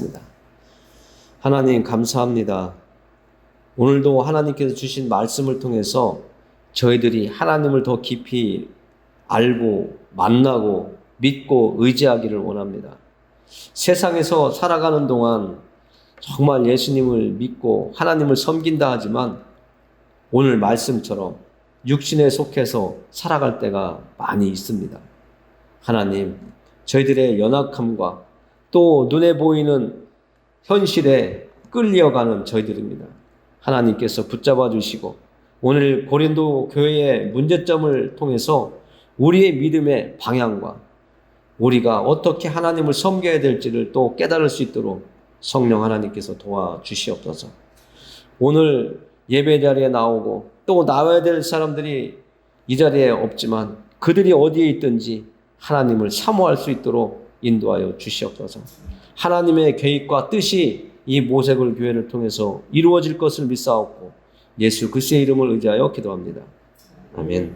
기도하겠습니다. 하나님 감사합니다. 오늘도 하나님께서 주신 말씀을 통해서 저희들이 하나님을 더 깊이 알고 만나고 믿고 의지하기를 원합니다. 세상에서 살아가는 동안 정말 예수님을 믿고 하나님을 섬긴다 하지만 오늘 말씀처럼 육신에 속해서 살아갈 때가 많이 있습니다. 하나님, 저희들의 연약함과 또 눈에 보이는 현실에 끌려가는 저희들입니다. 하나님께서 붙잡아 주시고 오늘 고린도 교회의 문제점을 통해서 우리의 믿음의 방향과 우리가 어떻게 하나님을 섬겨야 될지를 또 깨달을 수 있도록 성령 하나님께서 도와주시옵소서. 오늘 예배 자리에 나오고 또 나와야 될 사람들이 이 자리에 없지만 그들이 어디에 있든지 하나님을 사모할 수 있도록 인도하여 주시옵소서. 하나님의 계획과 뜻이 이 모세골 교회를 통해서 이루어질 것을 믿사옵고 예수 그리스도의 이름을 의지하여 기도합니다. 아멘.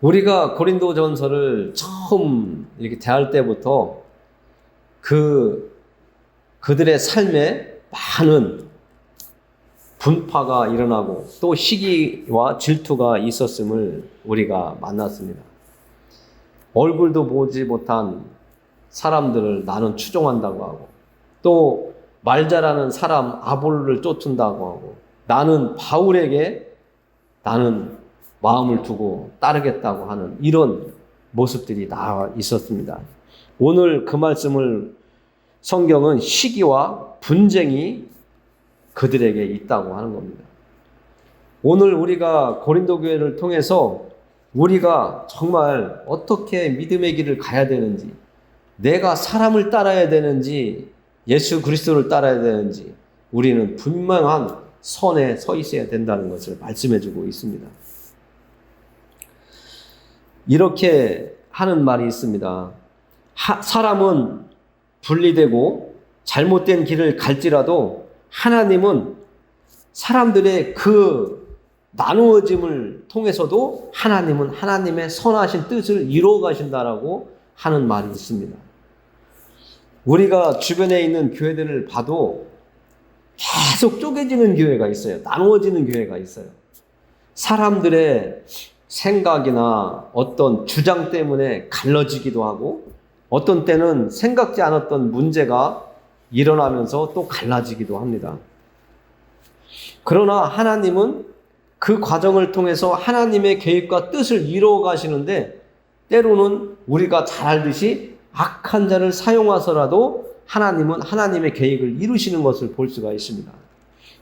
우리가 고린도전서를 처음 이렇게 대할 때부터 그들의 삶에 많은 분파가 일어나고 또 시기와 질투가 있었음을 우리가 만났습니다. 얼굴도 보지 못한 사람들을 나는 추종한다고 하고 또 말 잘하는 사람 아볼로를 쫓는다고 하고 나는 바울에게 나는 마음을 두고 따르겠다고 하는 이런 모습들이 나와 있었습니다. 오늘 그 말씀을 성경은 시기와 분쟁이 그들에게 있다고 하는 겁니다. 오늘 우리가 고린도 교회를 통해서 우리가 정말 어떻게 믿음의 길을 가야 되는지, 내가 사람을 따라야 되는지, 예수 그리스도를 따라야 되는지 우리는 분명한 선에 서 있어야 된다는 것을 말씀해 주고 있습니다. 이렇게 하는 말이 있습니다. 사람은 분리되고 잘못된 길을 갈지라도 하나님은 사람들의 그 나누어짐을 통해서도 하나님은 하나님의 선하신 뜻을 이루어 가신다라고 하는 말이 있습니다. 우리가 주변에 있는 교회들을 봐도 계속 쪼개지는 교회가 있어요. 나누어지는 교회가 있어요. 사람들의 생각이나 어떤 주장 때문에 갈라지기도 하고 어떤 때는 생각지 않았던 문제가 일어나면서 또 갈라지기도 합니다. 그러나 하나님은 그 과정을 통해서 하나님의 계획과 뜻을 이루어 가시는데 때로는 우리가 잘 알듯이 악한 자를 사용하서라도 하나님은 하나님의 계획을 이루시는 것을 볼 수가 있습니다.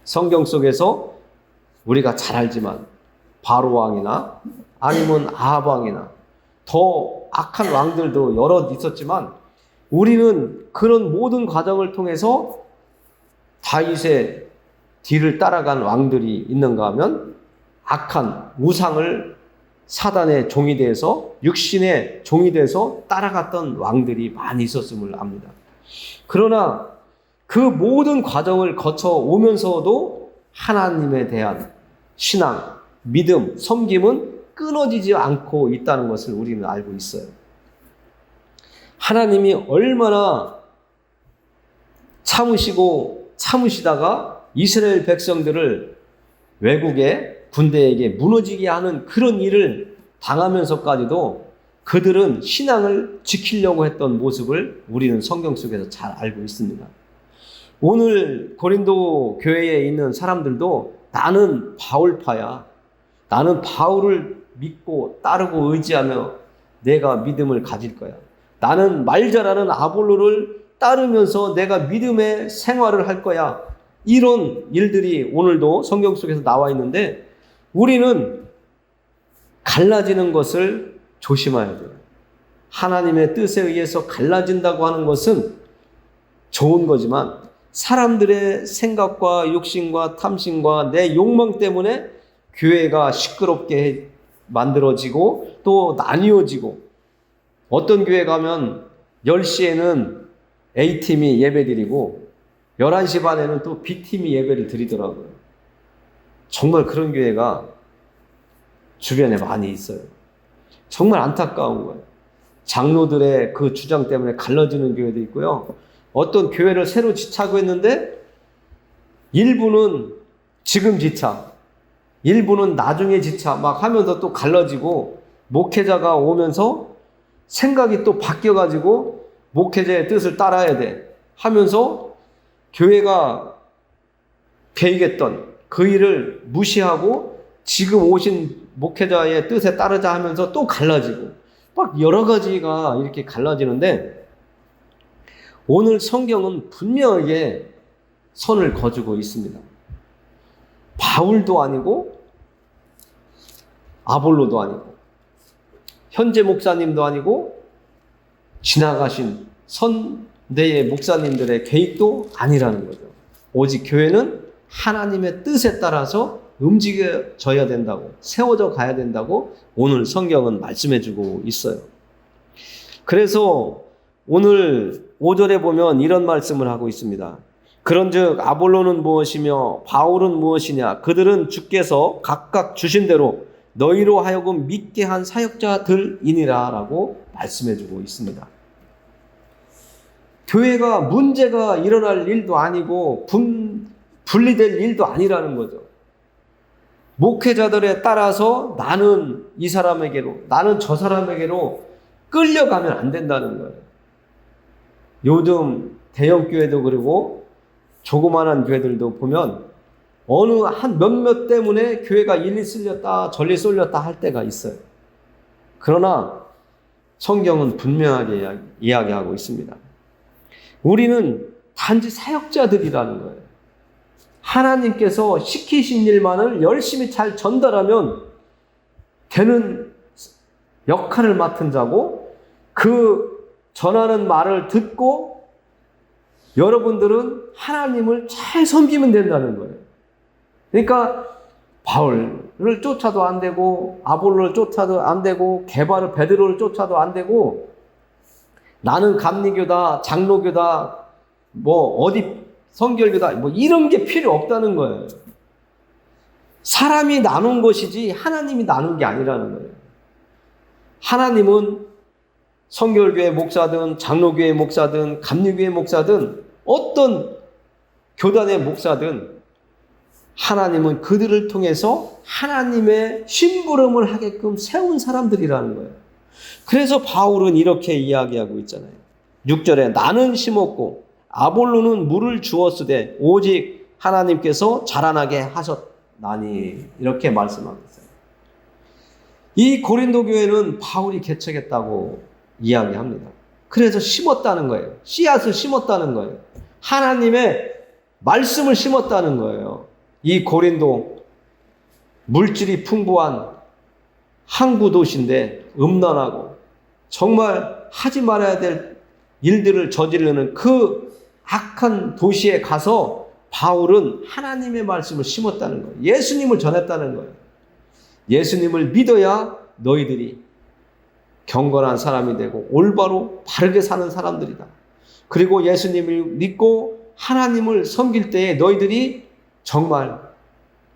성경 속에서 우리가 잘 알지만 바로 왕이나 아니면 아합 왕이나 더 악한 왕들도 여러 있었지만 우리는 그런 모든 과정을 통해서 다윗의 뒤를 따라간 왕들이 있는가 하면 악한 우상을 사단의 종이 돼서 육신의 종이 돼서 따라갔던 왕들이 많이 있었음을 압니다. 그러나 그 모든 과정을 거쳐 오면서도 하나님에 대한 신앙, 믿음, 섬김은 끊어지지 않고 있다는 것을 우리는 알고 있어요. 하나님이 얼마나 참으시다가 이스라엘 백성들을 외국의 군대에게 무너지게 하는 그런 일을 당하면서까지도 그들은 신앙을 지키려고 했던 모습을 우리는 성경 속에서 잘 알고 있습니다. 오늘 고린도 교회에 있는 사람들도 나는 바울파야. 나는 바울을 믿고 따르고 의지하며 내가 믿음을 가질 거야. 나는 말 잘하는 아볼로를 따르면서 내가 믿음의 생활을 할 거야. 이런 일들이 오늘도 성경 속에서 나와 있는데 우리는 갈라지는 것을 조심해야 돼요. 하나님의 뜻에 의해서 갈라진다고 하는 것은 좋은 거지만 사람들의 생각과 욕심과 탐심과 내 욕망 때문에 교회가 시끄럽게 만들어지고 또 나뉘어지고 어떤 교회 가면 10시에는 A팀이 예배드리고 11시 반에는 또 B팀이 예배를 드리더라고요. 정말 그런 교회가 주변에 많이 있어요. 정말 안타까운 거예요. 장로들의 그 주장 때문에 갈라지는 교회도 있고요. 어떤 교회를 새로 지차고 했는데 일부는 지금 지차, 일부는 나중에 지차 막 하면서 또 갈라지고, 목회자가 오면서 생각이 또 바뀌어가지고 목회자의 뜻을 따라야 돼 하면서 교회가 계획했던 그 일을 무시하고 지금 오신 목회자의 뜻에 따르자 하면서 또 갈라지고, 막 여러 가지가 이렇게 갈라지는데, 오늘 성경은 분명하게 선을 거두고 있습니다. 바울도 아니고 아볼로도 아니고 현재 목사님도 아니고 지나가신 선대의 목사님들의 계획도 아니라는 거죠. 오직 교회는 하나님의 뜻에 따라서 움직여져야 된다고, 세워져 가야 된다고 오늘 성경은 말씀해주고 있어요. 그래서 오늘 5절에 보면 이런 말씀을 하고 있습니다. 그런즉 아볼로는 무엇이며 바울은 무엇이냐? 그들은 주께서 각각 주신 대로 너희로 하여금 믿게 한 사역자들이니라 라고 말씀해주고 있습니다. 교회가 문제가 일어날 일도 아니고 분리될 일도 아니라는 거죠. 목회자들에 따라서 나는 이 사람에게로, 나는 저 사람에게로 끌려가면 안 된다는 거예요. 요즘 대형 교회도 그리고 조그마한 교회들도 보면 어느 한 몇몇 때문에 교회가 일리 쓸렸다 저리 쏠렸다 할 때가 있어요. 그러나 성경은 분명하게 이야기하고 있습니다. 우리는 단지 사역자들이라는 거예요. 하나님께서 시키신 일만을 열심히 잘 전달하면 되는 역할을 맡은 자고, 그 전하는 말을 듣고 여러분들은 하나님을 잘 섬기면 된다는 거예요. 그러니까 바울을 쫓아도 안 되고, 아볼로를 쫓아도 안 되고, 베드로를 쫓아도 안 되고, 나는 감리교다, 장로교다, 어디 성결교다, 이런 게 필요 없다는 거예요. 사람이 나눈 것이지 하나님이 나눈 게 아니라는 거예요. 하나님은 성결교회 목사든 장로교회 목사든 감리교회 목사든 어떤 교단의 목사든 하나님은 그들을 통해서 하나님의 심부름을 하게끔 세운 사람들이라는 거예요. 그래서 바울은 이렇게 이야기하고 있잖아요. 6절에 나는 심었고 아볼로는 물을 주었으되 오직 하나님께서 자라나게 하셨나니, 이렇게 말씀하고 있어요. 이 고린도 교회는 바울이 개척했다고 이야기합니다. 그래서 심었다는 거예요. 씨앗을 심었다는 거예요. 하나님의 말씀을 심었다는 거예요. 이 고린도 물질이 풍부한 항구 도시인데 음란하고 정말 하지 말아야 될 일들을 저지르는 그 악한 도시에 가서 바울은 하나님의 말씀을 심었다는 거예요. 예수님을 전했다는 거예요. 예수님을 믿어야 너희들이 경건한 사람이 되고 올바로 바르게 사는 사람들이다. 그리고 예수님을 믿고 하나님을 섬길 때에 너희들이 정말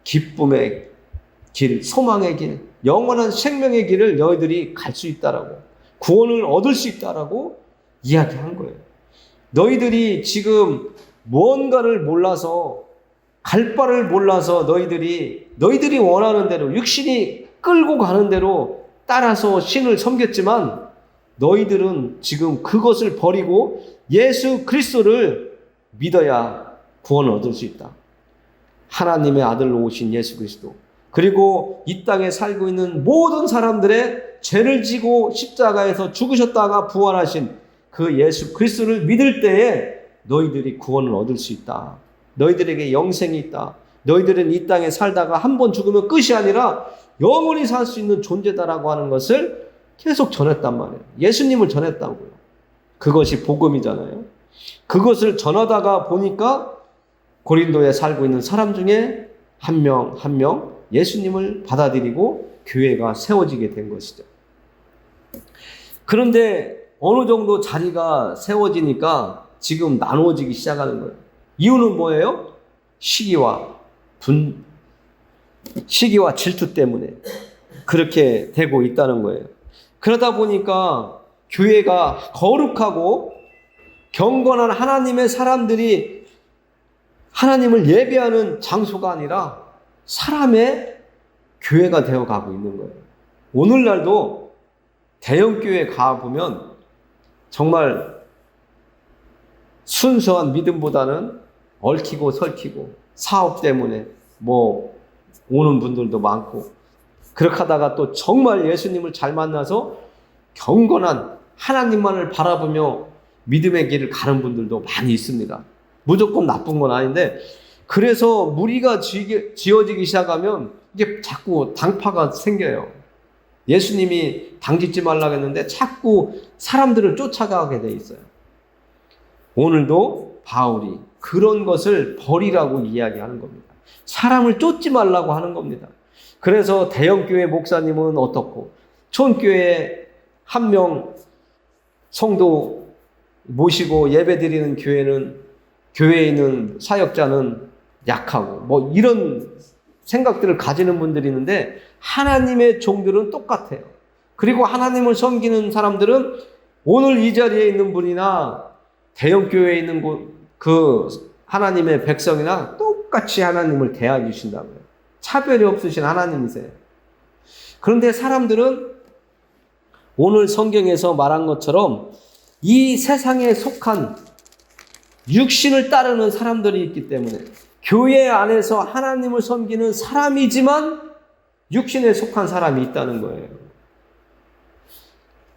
기쁨의 길, 소망의 길, 영원한 생명의 길을 너희들이 갈 수 있다라고, 구원을 얻을 수 있다라고 이야기한 거예요. 너희들이 지금 무언가를 몰라서, 갈 바를 몰라서 너희들이 원하는 대로, 육신이 끌고 가는 대로 따라서 신을 섬겼지만, 너희들은 지금 그것을 버리고 예수 그리스도를 믿어야 구원을 얻을 수 있다. 하나님의 아들로 오신 예수 그리스도, 그리고 이 땅에 살고 있는 모든 사람들의 죄를 지고 십자가에서 죽으셨다가 부활하신 그 예수 그리스도를 믿을 때에 너희들이 구원을 얻을 수 있다. 너희들에게 영생이 있다. 너희들은 이 땅에 살다가 한 번 죽으면 끝이 아니라 영원히 살 수 있는 존재다라고 하는 것을 계속 전했단 말이에요. 예수님을 전했다고요. 그것이 복음이잖아요. 그것을 전하다가 보니까 고린도에 살고 있는 사람 중에 한 명 한 명 예수님을 받아들이고 교회가 세워지게 된 것이죠. 그런데 어느 정도 자리가 세워지니까 지금 나누어지기 시작하는 거예요. 이유는 뭐예요? 시기와 질투 때문에 그렇게 되고 있다는 거예요. 그러다 보니까 교회가 거룩하고 경건한 하나님의 사람들이 하나님을 예배하는 장소가 아니라 사람의 교회가 되어가고 있는 거예요. 오늘날도 대형교회 가보면 정말 순수한 믿음보다는 얽히고 설키고 사업 때문에 오는 분들도 많고, 그렇게 하다가 또 정말 예수님을 잘 만나서 경건한 하나님만을 바라보며 믿음의 길을 가는 분들도 많이 있습니다. 무조건 나쁜 건 아닌데, 그래서 무리가 지어지기 시작하면 이게 자꾸 당파가 생겨요. 예수님이 당짓지 말라고 했는데 자꾸 사람들을 쫓아가게 돼 있어요. 오늘도 바울이 그런 것을 버리라고 이야기하는 겁니다. 사람을 쫓지 말라고 하는 겁니다. 그래서 대형교회 목사님은 어떻고, 촌교회 한 명 성도 모시고 예배드리는 교회에 있는 사역자는 약하고 이런 생각들을 가지는 분들이 있는데, 하나님의 종들은 똑같아요. 그리고 하나님을 섬기는 사람들은 오늘 이 자리에 있는 분이나 대형교회에 있는 그 하나님의 백성이나 똑같이 하나님을 대하여 주신다고요. 차별이 없으신 하나님이세요. 그런데 사람들은 오늘 성경에서 말한 것처럼 이 세상에 속한 육신을 따르는 사람들이 있기 때문에, 교회 안에서 하나님을 섬기는 사람이지만 육신에 속한 사람이 있다는 거예요.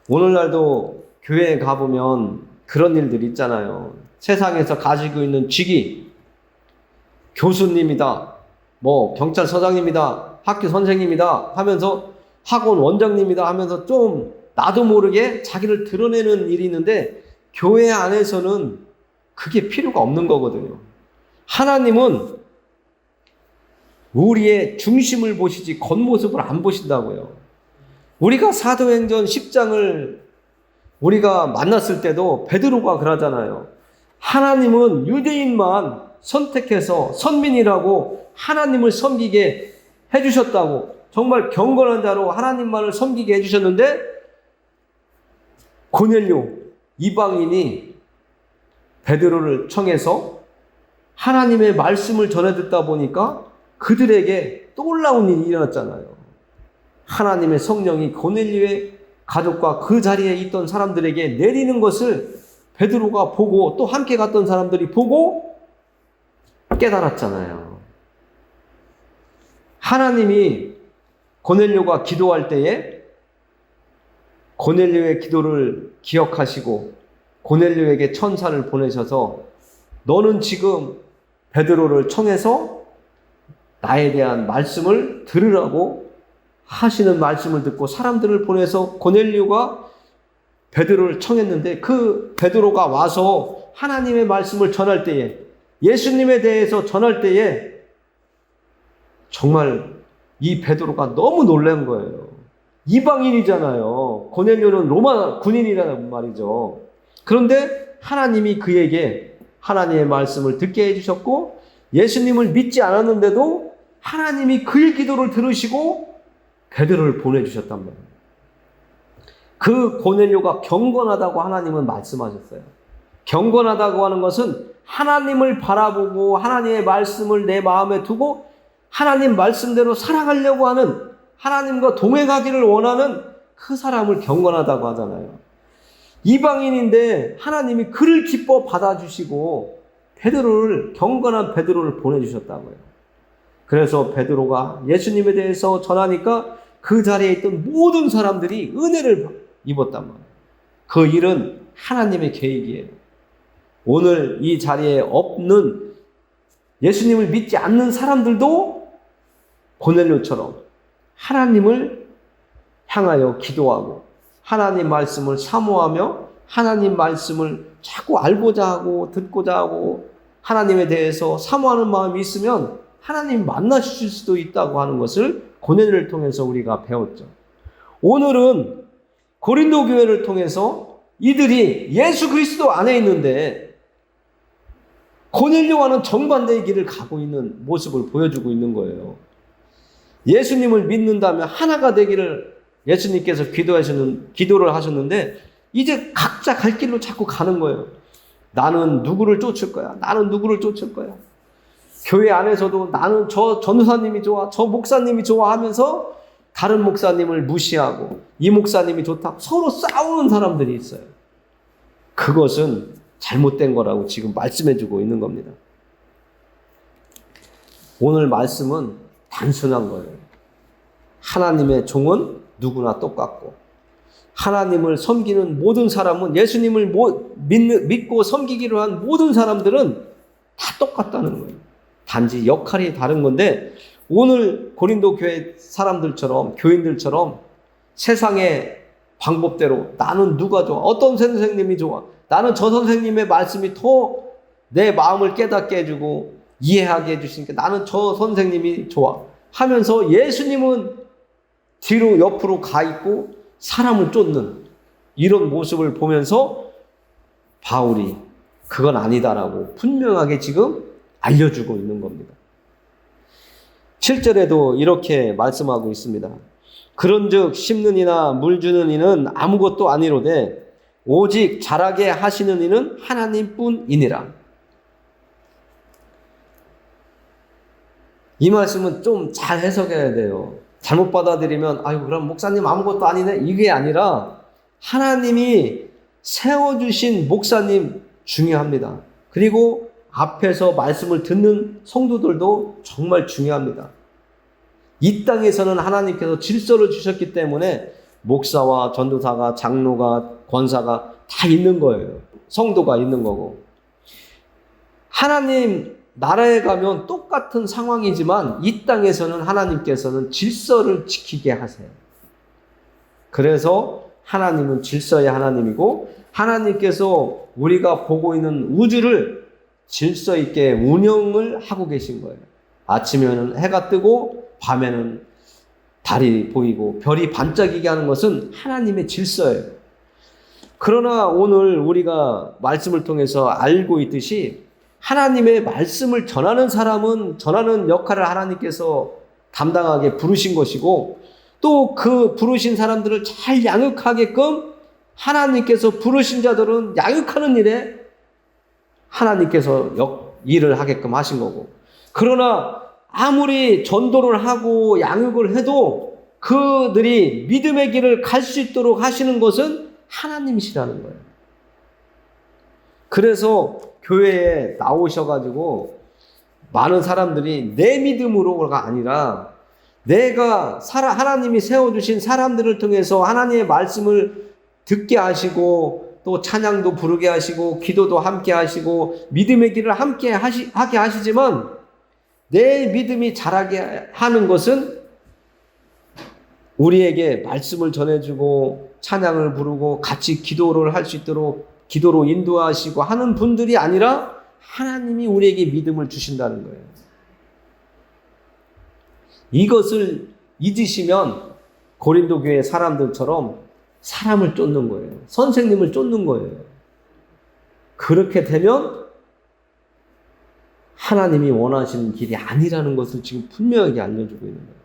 오늘날도 교회에 가보면 그런 일들이 있잖아요. 세상에서 가지고 있는 직위, 교수님이다, 경찰서장님이다, 학교 선생님이다 하면서, 학원 원장님이다 하면서 좀 나도 모르게 자기를 드러내는 일이 있는데, 교회 안에서는 그게 필요가 없는 거거든요. 하나님은 우리의 중심을 보시지 겉모습을 안 보신다고요. 우리가 사도행전 10장을 우리가 만났을 때도 베드로가 그러잖아요. 하나님은 유대인만 선택해서 선민이라고 하나님을 섬기게 해주셨다고, 정말 경건한 자로 하나님만을 섬기게 해주셨는데, 고넬료 이방인이 베드로를 청해서 하나님의 말씀을 전해 듣다 보니까 그들에게 놀라운 일이 일어났잖아요. 하나님의 성령이 고넬료의 가족과 그 자리에 있던 사람들에게 내리는 것을 베드로가 보고, 또 함께 갔던 사람들이 보고 깨달았잖아요. 하나님이 고넬료가 기도할 때에 고넬료의 기도를 기억하시고 고넬료에게 천사를 보내셔서, 너는 지금 베드로를 청해서 나에 대한 말씀을 들으라고 하시는 말씀을 듣고 사람들을 보내서 고넬료가 베드로를 청했는데, 그 베드로가 와서 하나님의 말씀을 전할 때에, 예수님에 대해서 전할 때에 정말 이 베드로가 너무 놀란 거예요. 이방인이잖아요. 고넬료는 로마 군인이라는 말이죠. 그런데 하나님이 그에게 하나님의 말씀을 듣게 해주셨고, 예수님을 믿지 않았는데도 하나님이 그의 기도를 들으시고 베드로를 보내주셨단 말이에요. 그 고넬료가 경건하다고 하나님은 말씀하셨어요. 경건하다고 하는 것은 하나님을 바라보고 하나님의 말씀을 내 마음에 두고 하나님 말씀대로 살아가려고 하는, 하나님과 동행하기를 원하는 그 사람을 경건하다고 하잖아요. 이방인인데 하나님이 그를 기뻐 받아주시고 베드로를, 경건한 베드로를 보내주셨다고요. 그래서 베드로가 예수님에 대해서 전하니까 그 자리에 있던 모든 사람들이 은혜를 입었단 말이에요. 그 일은 하나님의 계획이에요. 오늘 이 자리에 없는, 예수님을 믿지 않는 사람들도 고넬료처럼 하나님을 향하여 기도하고 하나님 말씀을 사모하며 하나님 말씀을 자꾸 알고자 하고 듣고자 하고 하나님에 대해서 사모하는 마음이 있으면 하나님 만나주실 수도 있다고 하는 것을 고넬료를 통해서 우리가 배웠죠. 오늘은 고린도 교회를 통해서 이들이 예수 그리스도 안에 있는데 고넬료와는 정반대의 길을 가고 있는 모습을 보여주고 있는 거예요. 예수님을 믿는다면 하나가 되기를 예수님께서 기도를 하셨는데 이제 각자 갈 길로 자꾸 가는 거예요. 나는 누구를 쫓을 거야. 나는 누구를 쫓을 거야. 교회 안에서도 나는 저 전도사님이 좋아, 저 목사님이 좋아 하면서 다른 목사님을 무시하고 이 목사님이 좋다. 서로 싸우는 사람들이 있어요. 그것은 잘못된 거라고 지금 말씀해주고 있는 겁니다. 오늘 말씀은 단순한 거예요. 하나님의 종은 누구나 똑같고 하나님을 섬기는 모든 사람은 예수님을 믿고 섬기기로 한 모든 사람들은 다 똑같다는 거예요. 단지 역할이 다른 건데 오늘 고린도 교회 사람들처럼 교인들처럼 세상의 방법대로 나는 누가 좋아? 어떤 선생님이 좋아? 나는 저 선생님의 말씀이 더 내 마음을 깨닫게 해주고 이해하게 해주시니까 나는 저 선생님이 좋아 하면서 예수님은 뒤로 옆으로 가 있고 사람을 쫓는 이런 모습을 보면서 바울이 그건 아니다라고 분명하게 지금 알려주고 있는 겁니다. 7절에도 이렇게 말씀하고 있습니다. 그런즉 심는 이나 물 주는 이는 아무것도 아니로되 오직 자라게 하시는 이는 하나님뿐이니라. 이 말씀은 좀 잘 해석해야 돼요. 잘못 받아들이면 아유 그럼 목사님 아무것도 아니네 이게 아니라 하나님이 세워주신 목사님 중요합니다. 그리고 앞에서 말씀을 듣는 성도들도 정말 중요합니다. 이 땅에서는 하나님께서 질서를 주셨기 때문에 목사와 전도사가 장로가 권사가 다 있는 거예요. 성도가 있는 거고 하나님 나라에 가면 똑같은 상황이지만 이 땅에서는 하나님께서는 질서를 지키게 하세요. 그래서 하나님은 질서의 하나님이고 하나님께서 우리가 보고 있는 우주를 질서 있게 운영을 하고 계신 거예요. 아침에는 해가 뜨고 밤에는 달이 보이고 별이 반짝이게 하는 것은 하나님의 질서예요. 그러나 오늘 우리가 말씀을 통해서 알고 있듯이 하나님의 말씀을 전하는 사람은 전하는 역할을 하나님께서 담당하게 부르신 것이고 또 그 부르신 사람들을 잘 양육하게끔 하나님께서 부르신 자들은 양육하는 일에 하나님께서 일을 하게끔 하신 거고 그러나 아무리 전도를 하고 양육을 해도 그들이 믿음의 길을 갈 수 있도록 하시는 것은 하나님이시라는 거예요. 그래서 교회에 나오셔가지고 많은 사람들이 내 믿음으로가 아니라 내가 하나님이 세워주신 사람들을 통해서 하나님의 말씀을 듣게 하시고 또 찬양도 부르게 하시고 기도도 함께 하시고 믿음의 길을 함께 하게 하시지만 내 믿음이 자라게 하는 것은 우리에게 말씀을 전해주고 찬양을 부르고 같이 기도를 할 수 있도록 기도로 인도하시고 하는 분들이 아니라 하나님이 우리에게 믿음을 주신다는 거예요. 이것을 잊으시면 고린도 교회 사람들처럼 사람을 쫓는 거예요. 선생님을 쫓는 거예요. 그렇게 되면 하나님이 원하시는 길이 아니라는 것을 지금 분명하게 알려주고 있는 거예요.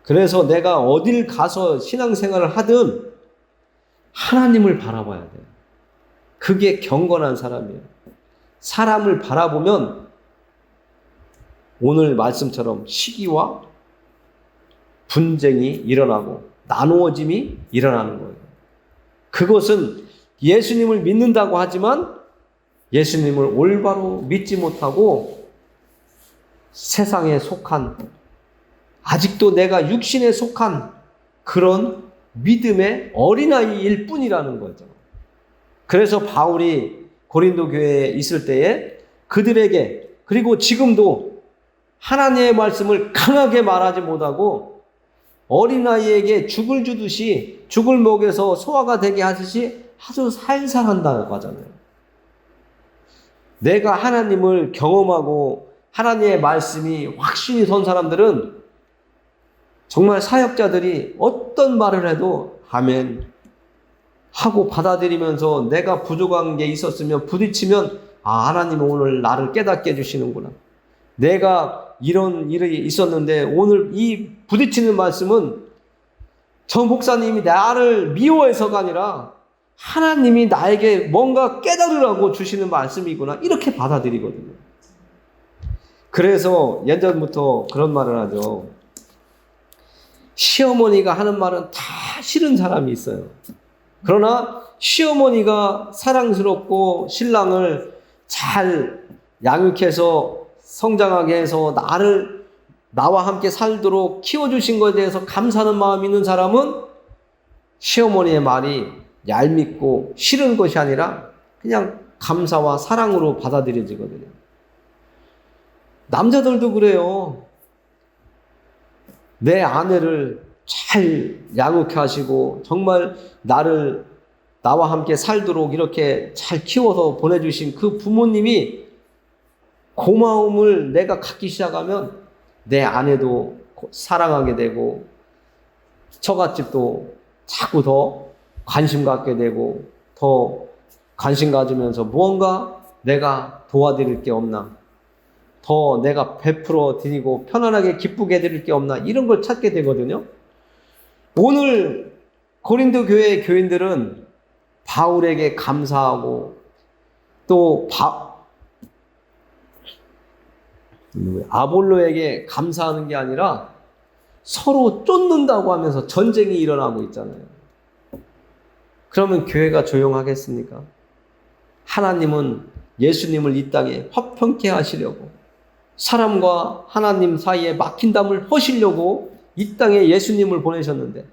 그래서 내가 어딜 가서 신앙생활을 하든 하나님을 바라봐야 돼요. 그게 경건한 사람이에요. 사람을 바라보면 오늘 말씀처럼 시기와 분쟁이 일어나고 나누어짐이 일어나는 거예요. 그것은 예수님을 믿는다고 하지만 예수님을 올바로 믿지 못하고 세상에 속한 아직도 내가 육신에 속한 그런 믿음의 어린아이일 뿐이라는 거죠. 그래서 바울이 고린도 교회에 있을 때에 그들에게 그리고 지금도 하나님의 말씀을 강하게 말하지 못하고 어린아이에게 죽을 주듯이 죽을 먹여서 소화가 되게 하듯이 아주 살살 한다고 하잖아요. 내가 하나님을 경험하고 하나님의 말씀이 확신이 선 사람들은 정말 사역자들이 어떤 말을 해도 아멘 하고 받아들이면서 내가 부족한 게 있었으면 부딪히면 하나님은 오늘 나를 깨닫게 해주시는구나. 내가 이런 일이 있었는데 오늘 이 부딪히는 말씀은 저 목사님이 나를 미워해서가 아니라 하나님이 나에게 뭔가 깨달으라고 주시는 말씀이구나 이렇게 받아들이거든요. 그래서 예전부터 그런 말을 하죠. 시어머니가 하는 말은 다 싫은 사람이 있어요. 그러나 시어머니가 사랑스럽고 신랑을 잘 양육해서 성장하게 해서 나와 함께 살도록 키워주신 것에 대해서 감사하는 마음이 있는 사람은 시어머니의 말이 얄밉고 싫은 것이 아니라 그냥 감사와 사랑으로 받아들여지거든요. 남자들도 그래요. 내 아내를 잘 양육해 하시고 정말 나와 함께 살도록 이렇게 잘 키워서 보내주신 그 부모님이 고마움을 내가 갖기 시작하면 내 아내도 사랑하게 되고 처갓집도 자꾸 더 관심 갖게 되고 더 관심 가지면서 무언가 내가 도와드릴 게 없나, 더 내가 베풀어 드리고 편안하게 기쁘게 해드릴 게 없나 이런 걸 찾게 되거든요. 오늘 고린도 교회의 교인들은 바울에게 감사하고 또 아볼로에게 감사하는 게 아니라 서로 쫓는다고 하면서 전쟁이 일어나고 있잖아요. 그러면 교회가 조용하겠습니까? 하나님은 예수님을 이 땅에 화평케 하시려고 사람과 하나님 사이에 막힌 담을 허시려고 이 땅에 예수님을 보내셨는데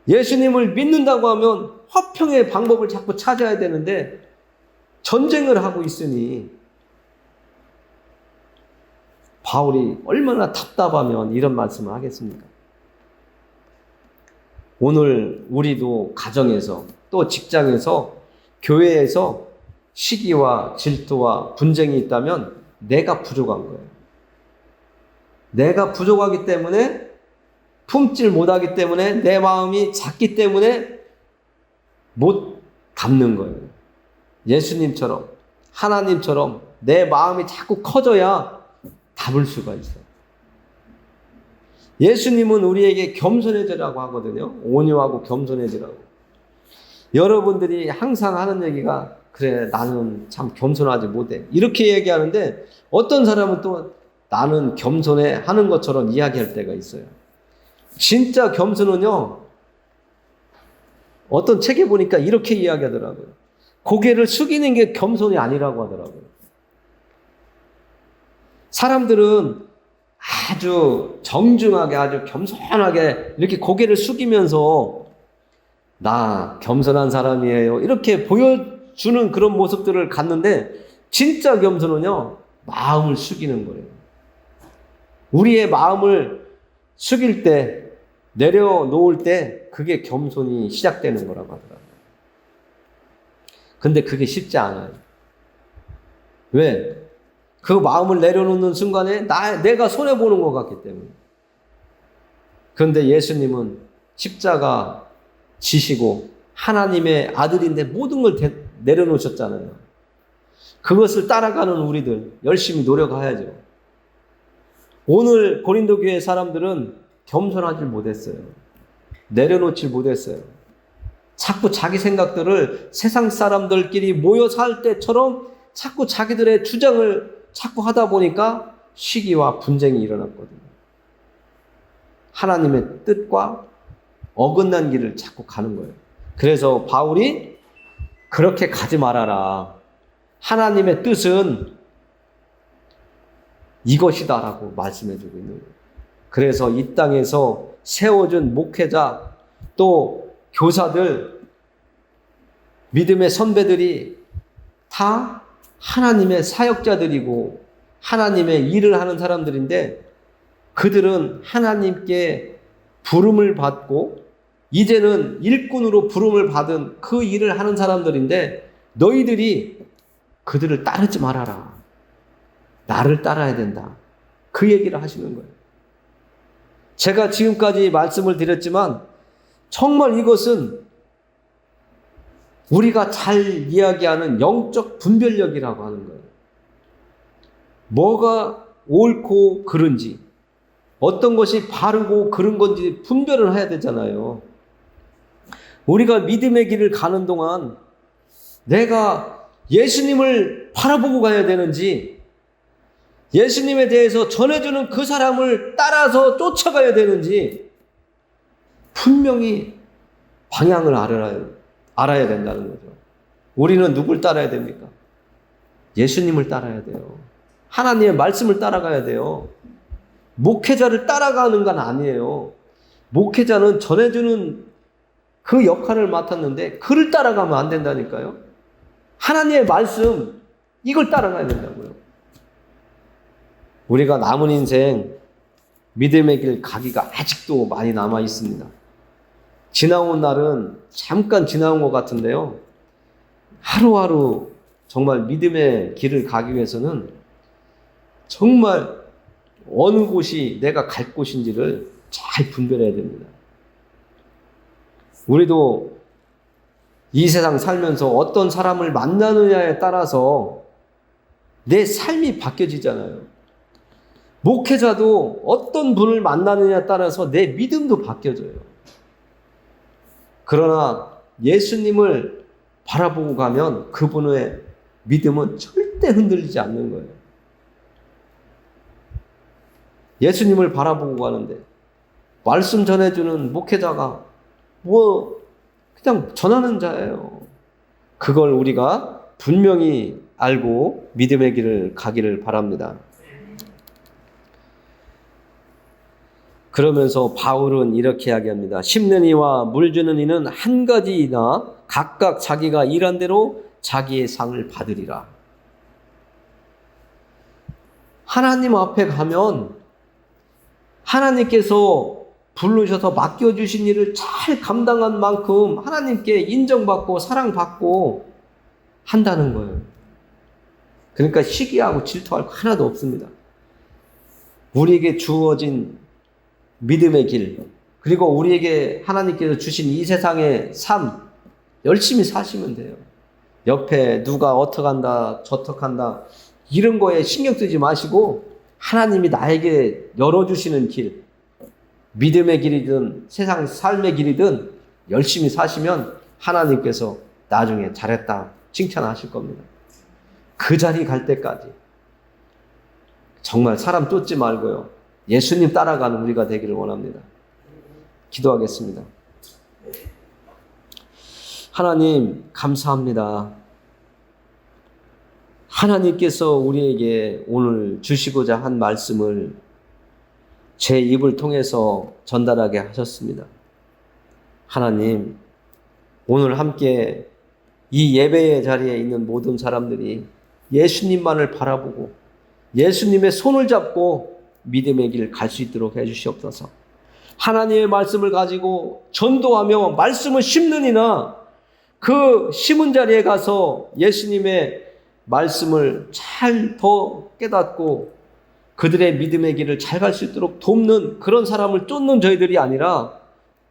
예수님을 믿는다고 하면 화평의 방법을 자꾸 찾아야 되는데 전쟁을 하고 있으니 바울이 얼마나 답답하면 이런 말씀을 하겠습니까? 오늘 우리도 가정에서 또 직장에서 교회에서 시기와 질투와 분쟁이 있다면 내가 부족한 거예요. 내가 부족하기 때문에 품질 못하기 때문에 내 마음이 작기 때문에 못 담는 거예요. 예수님처럼 하나님처럼 내 마음이 자꾸 커져야 담을 수가 있어요. 예수님은 우리에게 겸손해지라고 하거든요. 온유하고 겸손해지라고. 여러분들이 항상 하는 얘기가 그래 나는 참 겸손하지 못해 이렇게 얘기하는데 어떤 사람은 또 나는 겸손해 하는 것처럼 이야기할 때가 있어요. 진짜 겸손은요 어떤 책에 보니까 이렇게 이야기하더라고요. 고개를 숙이는 게 겸손이 아니라고 하더라고요. 사람들은 아주 정중하게 아주 겸손하게 이렇게 고개를 숙이면서 나 겸손한 사람이에요 이렇게 보여주는 그런 모습들을 갖는데 진짜 겸손은요 마음을 숙이는 거예요. 우리의 마음을 숙일 때 내려놓을 때 그게 겸손이 시작되는 거라고 하더라고요. 근데 그게 쉽지 않아요. 왜? 그 마음을 내려놓는 순간에 내가 손해보는 것 같기 때문에. 그런데 예수님은 십자가 지시고 하나님의 아들인데 모든 걸 내려놓으셨잖아요. 그것을 따라가는 우리들 열심히 노력해야죠. 오늘 고린도 교회 사람들은 겸손하지 못했어요. 내려놓지 못했어요. 자꾸 자기 생각들을 세상 사람들끼리 모여 살 때처럼 자꾸 자기들의 주장을 자꾸 하다 보니까 시기와 분쟁이 일어났거든요. 하나님의 뜻과 어긋난 길을 자꾸 가는 거예요. 그래서 바울이 그렇게 가지 말아라. 하나님의 뜻은 이것이다라고 말씀해주고 있는 거예요. 그래서 이 땅에서 세워준 목회자 또 교사들 믿음의 선배들이 다 하나님의 사역자들이고 하나님의 일을 하는 사람들인데 그들은 하나님께 부름을 받고 이제는 일꾼으로 부름을 받은 그 일을 하는 사람들인데 너희들이 그들을 따르지 말아라. 나를 따라야 된다. 그 얘기를 하시는 거예요. 제가 지금까지 말씀을 드렸지만 정말 이것은 우리가 잘 이야기하는 영적 분별력이라고 하는 거예요. 뭐가 옳고 그른지, 어떤 것이 바르고 그른 건지 분별을 해야 되잖아요. 우리가 믿음의 길을 가는 동안 내가 예수님을 바라보고 가야 되는지, 예수님에 대해서 전해주는 그 사람을 따라서 쫓아가야 되는지 분명히 방향을 알아야 된다는 거죠. 우리는 누굴 따라야 됩니까? 예수님을 따라야 돼요. 하나님의 말씀을 따라가야 돼요. 목회자를 따라가는 건 아니에요. 목회자는 전해주는 그 역할을 맡았는데 그를 따라가면 안 된다니까요. 하나님의 말씀, 이걸 따라가야 된다고요. 우리가 남은 인생 믿음의 길 가기가 아직도 많이 남아 있습니다. 지나온 날은 잠깐 지나온 것 같은데요. 하루하루 정말 믿음의 길을 가기 위해서는 정말 어느 곳이 내가 갈 곳인지를 잘 분별해야 됩니다. 우리도 이 세상 살면서 어떤 사람을 만나느냐에 따라서 내 삶이 바뀌어지잖아요. 목회자도 어떤 분을 만나느냐에 따라서 내 믿음도 바뀌어져요. 그러나 예수님을 바라보고 가면 그분의 믿음은 절대 흔들리지 않는 거예요. 예수님을 바라보고 가는데 말씀 전해주는 목회자가 그냥 전하는 자예요. 그걸 우리가 분명히 알고 믿음의 길을 가기를 바랍니다. 그러면서 바울은 이렇게 이야기합니다. 심는 이와 물 주는 이는 한 가지이나 각각 자기가 일한 대로 자기의 상을 받으리라. 하나님 앞에 가면 하나님께서 부르셔서 맡겨주신 일을 잘 감당한 만큼 하나님께 인정받고 사랑받고 한다는 거예요. 그러니까 시기하고 질투할 거 하나도 없습니다. 우리에게 주어진 믿음의 길, 그리고 우리에게 하나님께서 주신 이 세상의 삶 열심히 사시면 돼요. 옆에 누가 어떡한다 저떡한다 이런 거에 신경 쓰지 마시고 하나님이 나에게 열어주시는 길, 믿음의 길이든 세상 삶의 길이든 열심히 사시면 하나님께서 나중에 잘했다 칭찬하실 겁니다. 그 자리 갈 때까지 정말 사람 쫓지 말고요. 예수님 따라가는 우리가 되기를 원합니다. 기도하겠습니다. 하나님 감사합니다. 하나님께서 우리에게 오늘 주시고자 한 말씀을 제 입을 통해서 전달하게 하셨습니다. 하나님, 오늘 함께 이 예배의 자리에 있는 모든 사람들이 예수님만을 바라보고 예수님의 손을 잡고 믿음의 길 갈 수 있도록 해주시옵소서. 하나님의 말씀을 가지고 전도하며 말씀을 심는 이나 그 심은 자리에 가서 예수님의 말씀을 잘 더 깨닫고 그들의 믿음의 길을 잘 갈 수 있도록 돕는 그런 사람을 쫓는 저희들이 아니라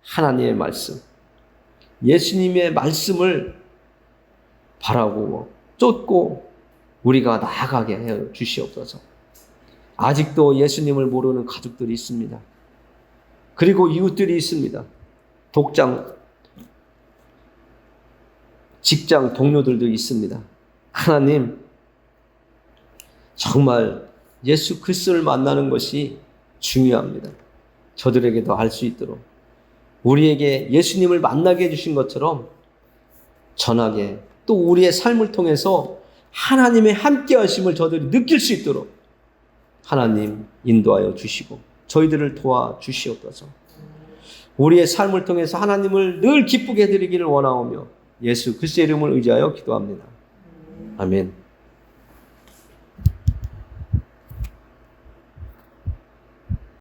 하나님의 말씀, 예수님의 말씀을 바라고 쫓고 우리가 나아가게 해 주시옵소서. 아직도 예수님을 모르는 가족들이 있습니다. 그리고 이웃들이 있습니다. 직장 동료들도 있습니다. 하나님, 정말 예수 그리스도를 만나는 것이 중요합니다. 저들에게도 알 수 있도록 우리에게 예수님을 만나게 해주신 것처럼 전하게, 또 우리의 삶을 통해서 하나님의 함께 하심을 저들이 느낄 수 있도록 하나님 인도하여 주시고 저희들을 도와 주시옵소서. 우리의 삶을 통해서 하나님을 늘 기쁘게 해드리기를 원하오며 예수 그리스도의 이름을 의지하여 기도합니다. 아멘.